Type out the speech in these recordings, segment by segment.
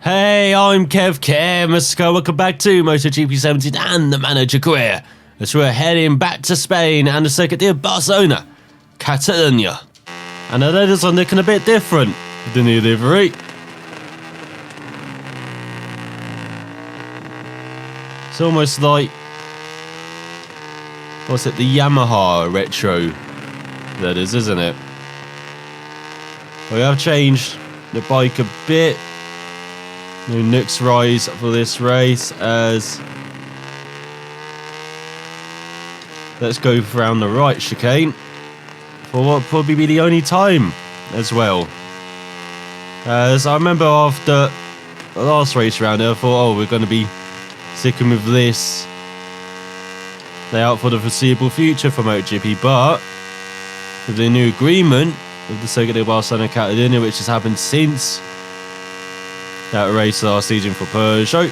Hey, I'm Kev, welcome back to MotoGP 17 and the manager career, as we're heading back to Spain and the Circuit de Barcelona-Catalunya. And the letters are looking a bit different with the new livery. It's almost like, what's it, the Yamaha retro letters, isn't it? We have changed the bike a bit. New Nooks rise for this race as let's go around the right chicane for what will probably be the only time as well. As I remember after the last race round, I thought, oh, we're going to be sticking with this layout for the foreseeable future for MotoGP, but with the new agreement with the Circuit de Barcelona-Catalunya, which has happened since that race last season for Peugeot,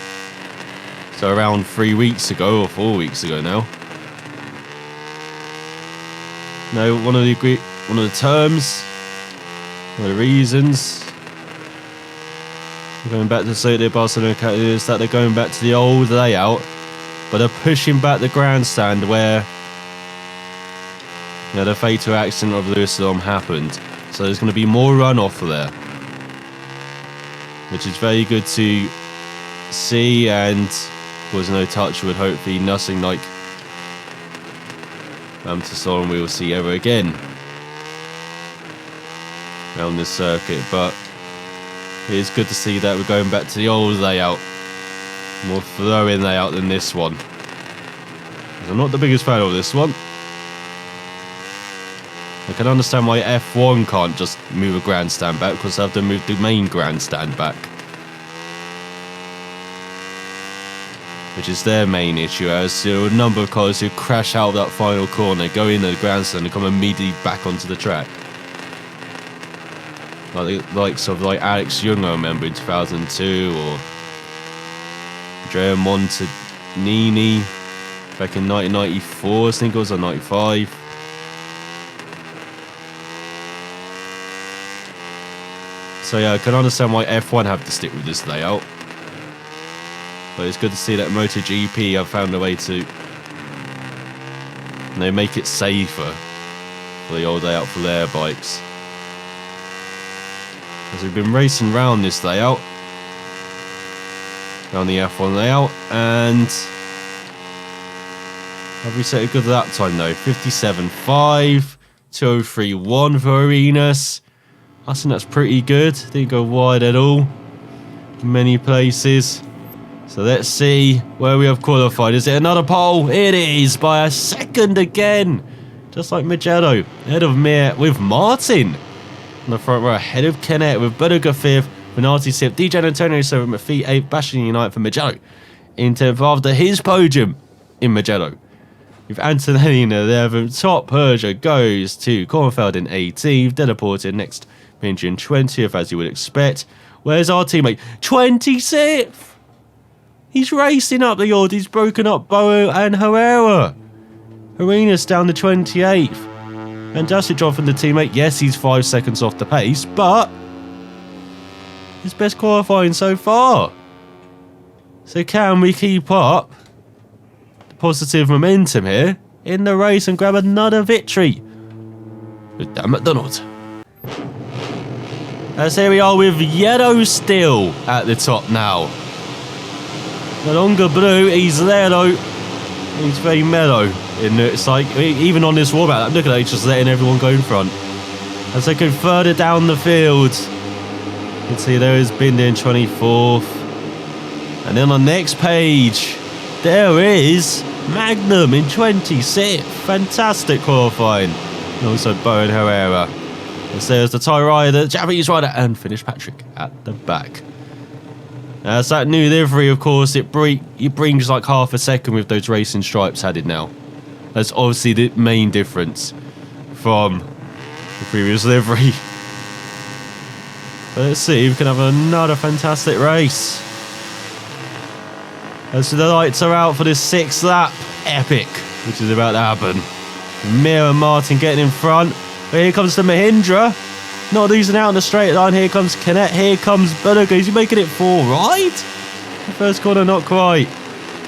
so around 3 weeks ago or 4 weeks ago now. Now, one of the terms, one of the reasons we're going back to the Circuit de Barcelona-Catalunya is that they're going back to the old layout, but they're pushing back the grandstand where the fatal accident of Lewis happened. So there's going to be more runoff there, which is very good to see, and was no touch wood, hopefully nothing like Solon we will see ever again around this circuit. But it is good to see that we're going back to the old layout, more throw-in layout than this one. I'm not the biggest fan of this one. I can understand why F1 can't just move a grandstand back, because they have to move the main grandstand back, which is their main issue, as there are a number of cars who crash out of that final corner, go in the grandstand and come immediately back onto the track. Like the likes of Alex Young, I remember, in 2002, or Andrea Montanini back in 1994, I think it was, or 95. So yeah, I can understand why F1 have to stick with this layout. But it's good to see that MotoGP have found a way to make it safer for the old layout for their bikes. As we've been racing around this layout, around the F1 layout, and have we set a good lap time though? 57.5, 2:03.1 for Arenas. I think that's pretty good. Didn't go wide at all in many places. So let's see where we have qualified. Is it another pole? It is, by a second again. Just like Mugello. Ahead of Mir with Martin on the front row. Ahead of Kennett with Budica 5th. Benati 6th. DJ Antonio 7th. Mafi 8th. Bashing Unite for Mugello in 10th after his podium in Mugello. With Antonelli in 11th. Top Peugeot goes to Kornfeld in 18th. Delaporte in next. Minji in 20th, as you would expect. Where's our teammate? 26th! He's racing up the order. He's broken up Boa and Herrera. Arenas down to 28th. And Jasic off in the teammate. Yes, he's 5 seconds off the pace, but his best qualifying so far. So can we keep up the positive momentum here in the race and grab another victory with Dan MacDonald? As here we are with Yellow still at the top now. No longer blue, he's yellow. He's very mellow. It's like, even on this warm-up, look at that, he's just letting everyone go in front. As they go further down the field, you can see there is Binder in 24th. And then on the next page, there is Magnum in 26th. Fantastic qualifying. And also Bowen Herrera. As there's the Thai rider, the Japanese rider, and Finnish Patrick at the back. As that new livery, of course, it brings like half a second with those racing stripes added now. That's obviously the main difference from the previous livery. But let's see if we can have another fantastic race. As the lights are out for this 6th lap epic, which is about to happen. Mir and Martin getting in front. But here comes the Mahindra. Not losing out on the straight line. Here comes Canet. Here comes Bullock. Is he making it 4 right? The first corner, not quite.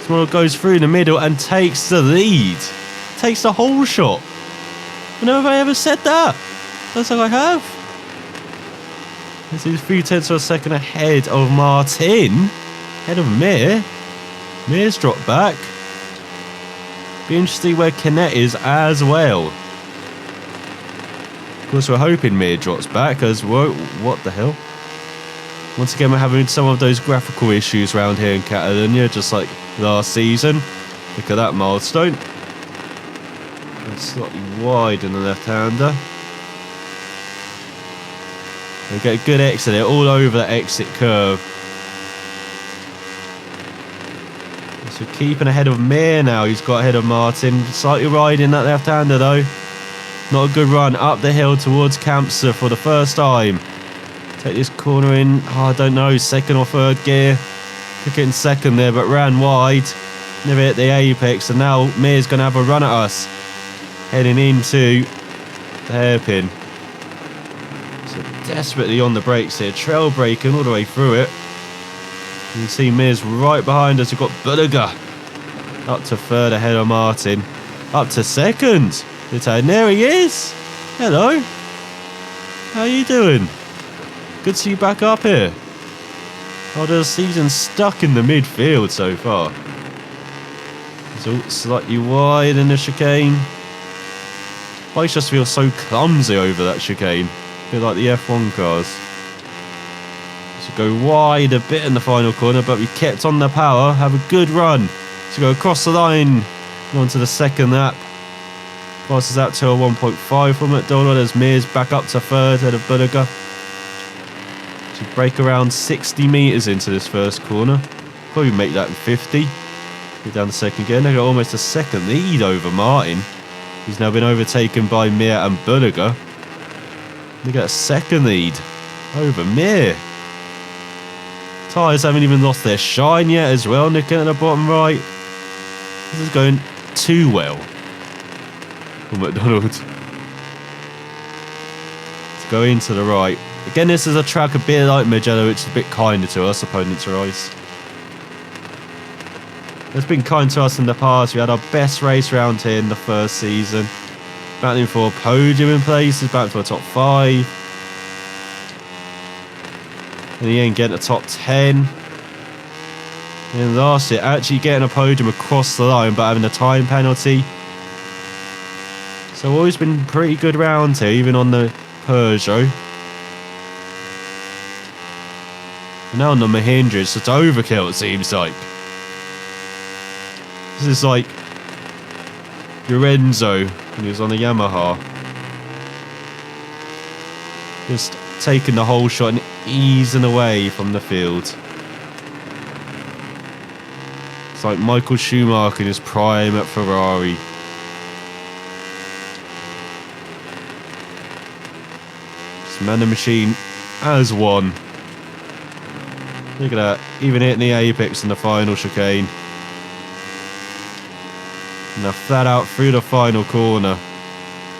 Small goes through the middle and takes the lead. Takes the whole shot. When have I ever said that? That's like I have. This is 0.3 of a second ahead of Martin. Ahead of Mir. Mir's dropped back. Be interesting where Canet is as well. Of course, we're hoping Mir drops back because what the hell? Once again, we're having some of those graphical issues around here in Catalonia, just like last season. Look at that milestone. It's slightly wide in the left-hander. We get a good exit there, all over the exit curve. So keeping ahead of Mir now. He's got ahead of Martin. Slightly riding that left-hander though. Not a good run up the hill towards Kampster for the first time. Take this corner in, I don't know, second or third gear. Took it in second there, but ran wide. Never hit the apex, and now Mir's going to have a run at us. Heading into the hairpin. So desperately on the brakes here. Trail braking all the way through it. You can see Mir's right behind us. We've got Bulliger up to third ahead of Martin. Up to second. And there he is. Hello. How you doing? Good to see you back up here. Oh, the season's stuck in the midfield so far. It's all slightly wide in the chicane. Bikes just feel so clumsy over that chicane. A bit like the F1 cars. So go wide a bit in the final corner, but we kept on the power. Have a good run. So go across the line onto the second lap. Passes out to a 1.5 from MacDonald as Mir's back up to third ahead of Bulliger. To break around 60 metres into this first corner. Probably make that in 50. Get down the second gear. They got almost a second lead over Martin. He's now been overtaken by Mir and Bulliger. They got a second lead over Mir. Tyres haven't even lost their shine yet as well. Nicking at the bottom right. This is going too well for MacDonald. Let's go into the right. Again, this is a track a bit like Mugello, which is a bit kinder to us opponents race. It's been kind to us in the past. We had our best race round here in the first season. Battling for a podium in places, battling for a top 5. In the end, getting a top 10. And last year, actually getting a podium across the line, but having a time penalty. So always been pretty good round here, even on the Peugeot. And now on the Mahindra, it's just overkill, it seems like. This is like Lorenzo when he was on the Yamaha. Just taking the whole shot and easing away from the field. It's like Michael Schumacher in his prime at Ferrari. Just man the machine as one. Look at that, even hitting the apex in the final chicane. Now flat out through the final corner.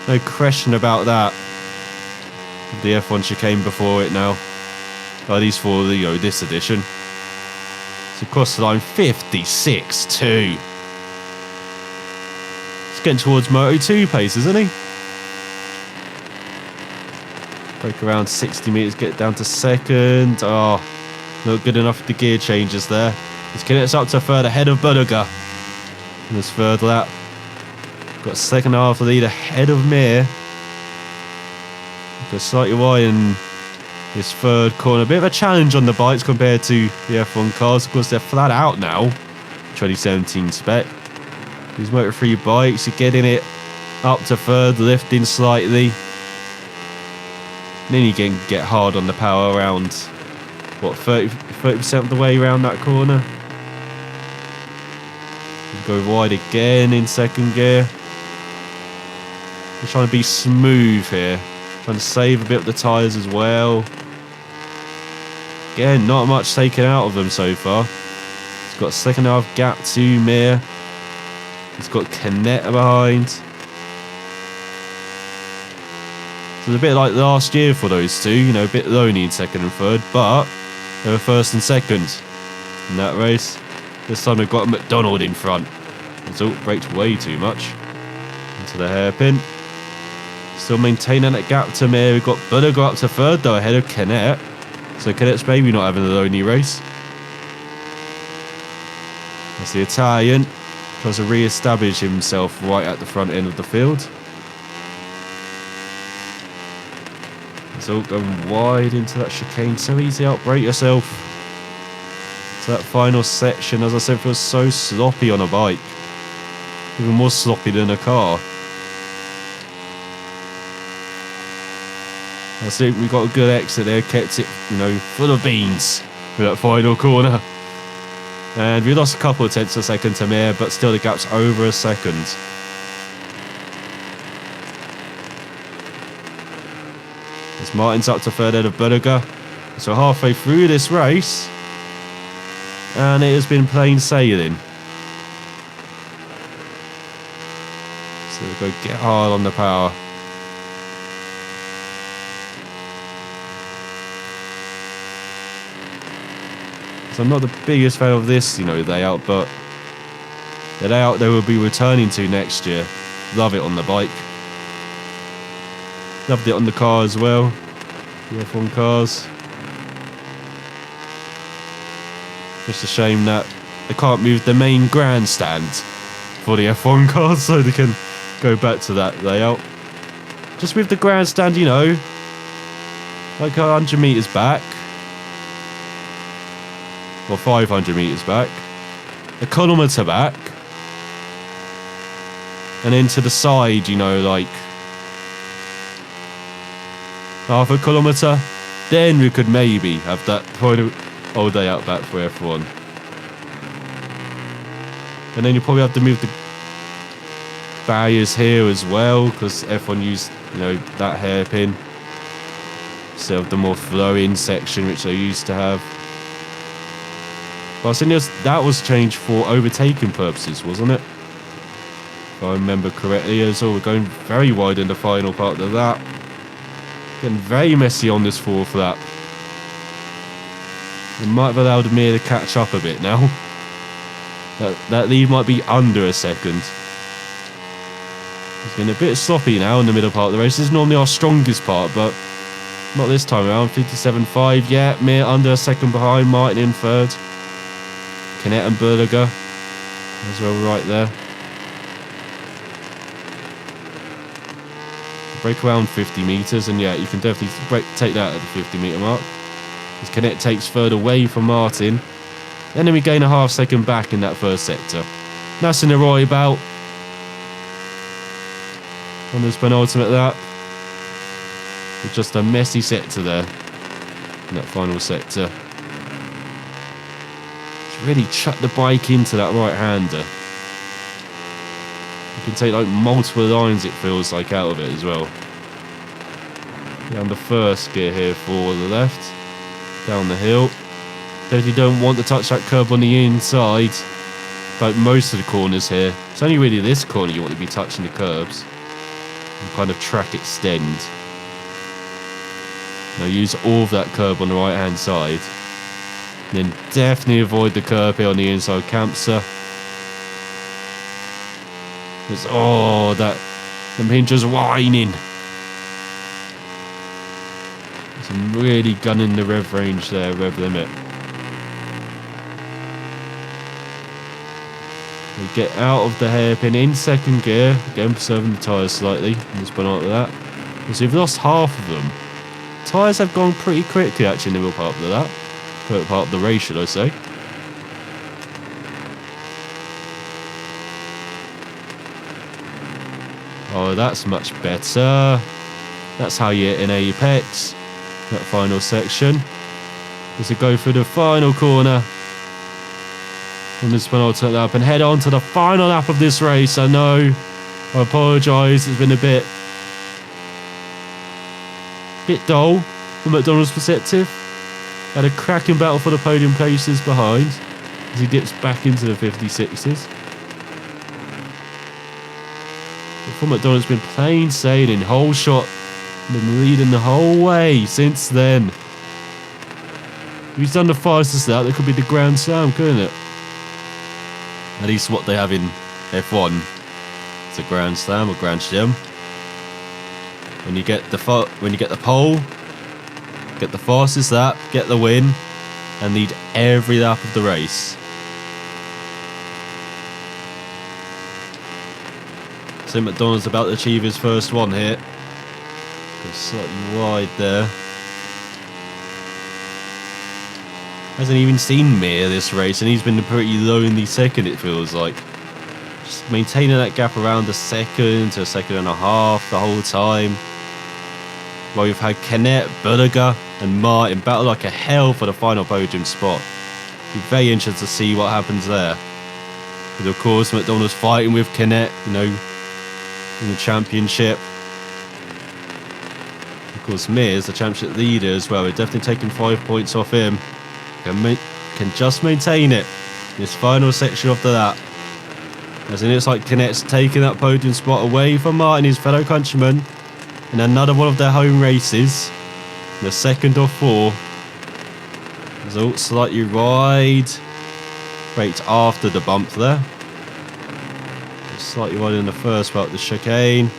No question about that. The F1 chicane before it now. At least for the, this edition. So across the line, 56.2. He's getting towards Moto2 pace, isn't he? Break around 60 metres, get down to second. Oh, not good enough with the gear changes there. He's getting us up to third ahead of Bulliger. In this third lap. Got second half lead ahead of Mir. Got slightly wide in this third corner. A bit of a challenge on the bikes compared to the F1 cars. Of course, they're flat out now. 2017 spec. These Moto3 bikes are getting it up to third, lifting slightly. And then you can get hard on the power around, what, 30% of the way around that corner. Go wide again in second gear. We're trying to be smooth here. Trying to save a bit of the tyres as well. Again, not much taken out of them so far. He's got a second half gap to Mir. He's got Canet behind. So it's a bit like last year for those two, you know, a bit lonely in second and third, but they were first and second in that race. This time they've got MacDonald in front. It's all braked way too much into the hairpin. Still maintaining that gap to Mir. We've got Butter up to third though, ahead of Canet. So Canet's maybe not having a lonely race. That's the Italian. Tries to re-establish himself right at the front end of the field. It's all going wide into that chicane. So easy, outbrake yourself. So that final section, as I said, feels so sloppy on a bike. Even more sloppy than a car. I think we got a good exit there. Kept it, you know, full of beans for that final corner. And we lost a couple of tenths of a second to Mir, but still the gap's over a second. As Martin's up to third head of Berger. So halfway through this race, and it has been plain sailing. So we'll go get hard on the power. So I'm not the biggest fan of this, you know, layout, but the layout they will be returning to next year. Love it on the bike. Loved it on the car as well. The F1 cars. Just a shame that they can't move the main grandstand for the F1 cars, so they can go back to that layout. Just with the grandstand, you know, like 100 meters back. Or 500 meters back, a kilometre back, and then to the side, you know, like half a kilometre. Then we could maybe have that whole day out back for F1. And then you probably have to move the barriers here as well, because F1 used, you know, that hairpin instead of the more flowing section which they used to have. But I think that was changed for overtaking purposes, wasn't it? If I remember correctly. As well, we're going very wide in the final part of that. Getting very messy on this fourth lap. It might have allowed Mir to catch up a bit now. That lead might be under a second. It's getting a bit sloppy now in the middle part of the race. This is normally our strongest part, but not this time around. 57.5, yeah, Mir under a second behind, Martin in third. Canet and Berger as well right there. Break around 50 metres, and yeah, you can definitely take that at the 50 metre mark. As Canet takes third away from Martin. And then we gain a half second back in that first sector. That's in the Roy bout. On this penultimate lap. With just a messy sector there. In that final sector. Really chuck the bike into that right-hander. You can take like multiple lines, it feels like, out of it as well. Down the first gear here for the left. Down the hill. Definitely don't want to touch that curb on the inside. Like most of the corners here. It's only really this corner you want to be touching the curbs. And kind of track extend. Now use all of that curb on the right-hand side. Then definitely avoid the curb here on the inside Campser. Oh, them hinges whining. Some really gunning the rev range there, rev limit. We get out of the hairpin in second gear. Again, preserving the tyres slightly. Just put on to that. So we've lost half of them. Tyres have gone pretty quickly actually in the middle part of that. Part of the race, should I say. Oh, that's much better. That's how you hit an apex. That final section. As we go through the final corner. On this penultimate lap and head on to the final lap of this race. I know. I apologise. It's been a bit dull from MacDonald's perspective. Had a cracking battle for the podium places behind as he dips back into the 50-60s. But for MacDonald's been plain sailing, whole shot Been leading the whole way since then. If he's done the fastest lap, that could be the Grand Slam, couldn't it? At least what they have in F1. It's a Grand Slam or Grand Slam. When you get the pole, get the fastest lap, get the win, and lead every lap of the race. So MacDonald's about to achieve his first one here. He's slightly wide there. Hasn't even seen Mir this race, and he's been a pretty lonely second, it feels like. Just maintaining that gap around a second to a second and a half the whole time. While we've had Canet, Berger and Martin battle like a hell for the final podium spot. Be very interested to see what happens there. But of course, MacDonald's fighting with Canet, you know, in the championship. Of course, Mir is the championship leader as well. We're definitely taking 5 points off him. Can just maintain it in this final section of the lap. As in, it's like Canet's taking that podium spot away from Martin, his fellow countryman, in another one of their home races. The second of 4. Result slightly wide. Right after the bump there. Slightly wide in the first part of the chicane.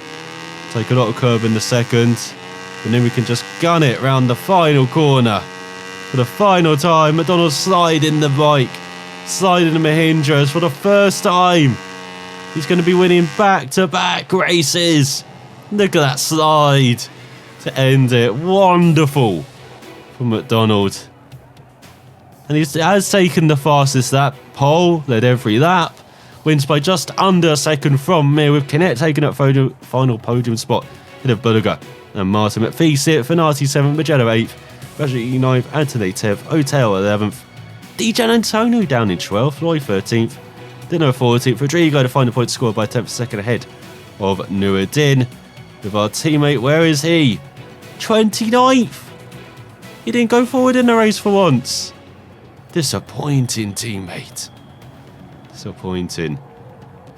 Take a lot of curb in the second. And then we can just gun it round the final corner. For the final time, MacDonald sliding the bike. Sliding the Mahindras for the first time. He's going to be winning back-to-back races. Look at that slide to end it. Wonderful for MacDonald. And he has taken the fastest lap. Pole, led every lap. Wins by just under a second from Mir, with Canet taking that final podium spot ahead of Berger and Martin. McPhee 6th, Finati 7th, Magello 8th, Rajat 9th, Anthony 10th, Hotel 11th, DJ Antonio down in 12th, Roy 13th, Dino 14th, Rodrigo the final point scored by 10th second ahead of Nuruddin. With our teammate, where is he? 29th. He didn't go forward in the race for once. Disappointing teammate. Disappointing.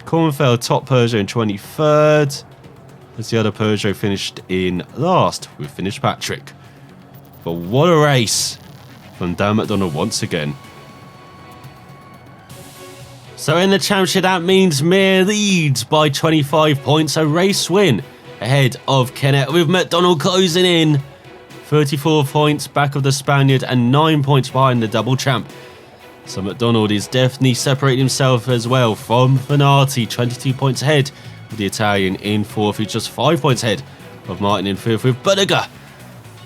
Kornfeld top Peugeot in 23rd. As the other Peugeot finished in last with Fitzpatrick. But what a race from Dan MacDonald once again. So in the championship, that means Mir leads by 25 points, a race win ahead of Canet, with MacDonald closing in 34 points back of the Spaniard and 9 points behind the double champ. So MacDonald is definitely separating himself as well from Finati, 22 points ahead of the Italian in 4th, who's just 5 points ahead of Martin in 5th, with Berger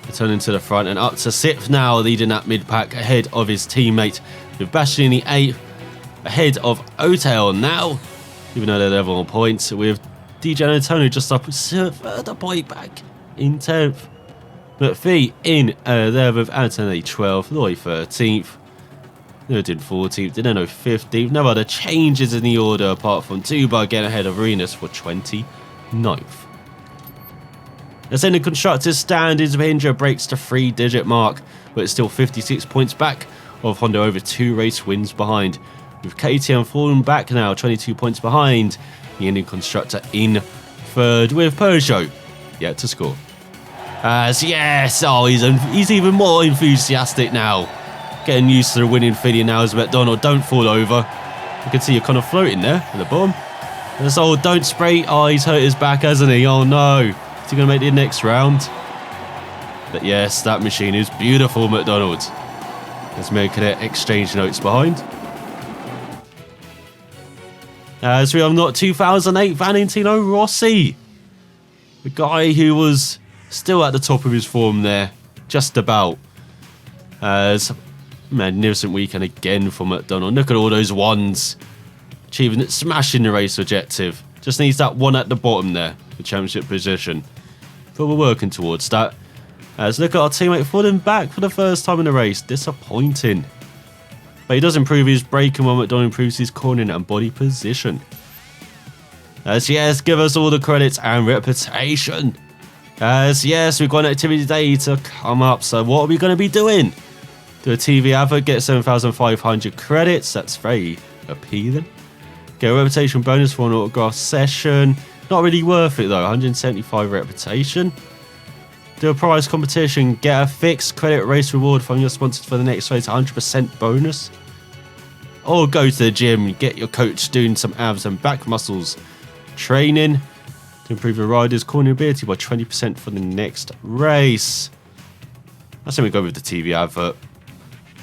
returning to the front and up to 6th now, leading that mid-pack ahead of his teammate, with Bastianini 8th, ahead of Hotel now, even though they're level on points, with DJ Antonio just up a further point back in 10th. McPhee in 11th, Anthony 12th, Loy 13th, Nuruddin 14th, Dineno 15th. No other changes in the order apart from Tuba getting ahead of Arenas for 29th. As in the constructors' standings, Mahindra breaks the 3-digit mark, but it's still 56 points back of Honda, over 2 race wins behind, with KTM falling back now, 22 points behind the Indian constructor in 3rd, with Peugeot yet to score. As yes, oh, he's even more enthusiastic now. Getting used to the winning feeling now as MacDonald. Don't fall over. You can see you're kind of floating there at the bottom. And so don't spray. Oh, he's hurt his back, hasn't he? Oh no. Is he going to make the next round? But yes, that machine is beautiful, MacDonald. As Mir Cadet exchange notes behind. As we have not 2008 Valentino Rossi. The guy who was still at the top of his form there. Just about. As magnificent weekend again for MacDonald. Look at all those ones. Achieving it, smashing the race objective. Just needs that one at the bottom there. The championship position. But we're working towards that. As look at our teammate falling back for the first time in the race. Disappointing. But he does improve his braking while MacDonald improves his cornering and body position. As yes, give us all the credits and reputation. As yes, we've got an activity day to come up. So what are we going to be doing? Do a TV advert, get 7,500 credits. That's very appealing. Get a reputation bonus for an autograph session. Not really worth it though. 175 reputation. Do a prize competition. Get a fixed credit race reward from your sponsors for the next race. 100% bonus. Or go to the gym. Get your coach doing some abs and back muscles. Training to improve your rider's cornering ability by 20% for the next race. I think we go with the TV advert.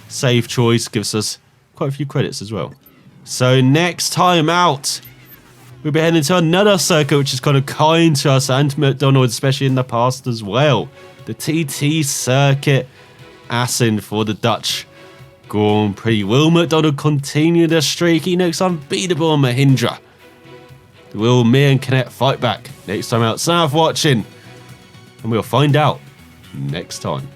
Save choice gives us quite a few credits as well. So next time out, we'll be heading to another circuit which is kind of kind to us and to McDonald, especially in the past as well. The TT Circuit Assen for the Dutch Grand Prix. Will McDonald continue the streak? He looks unbeatable on Mahindra. Will me and Canet fight back? Next time out. Thanks for watching, and we'll find out next time.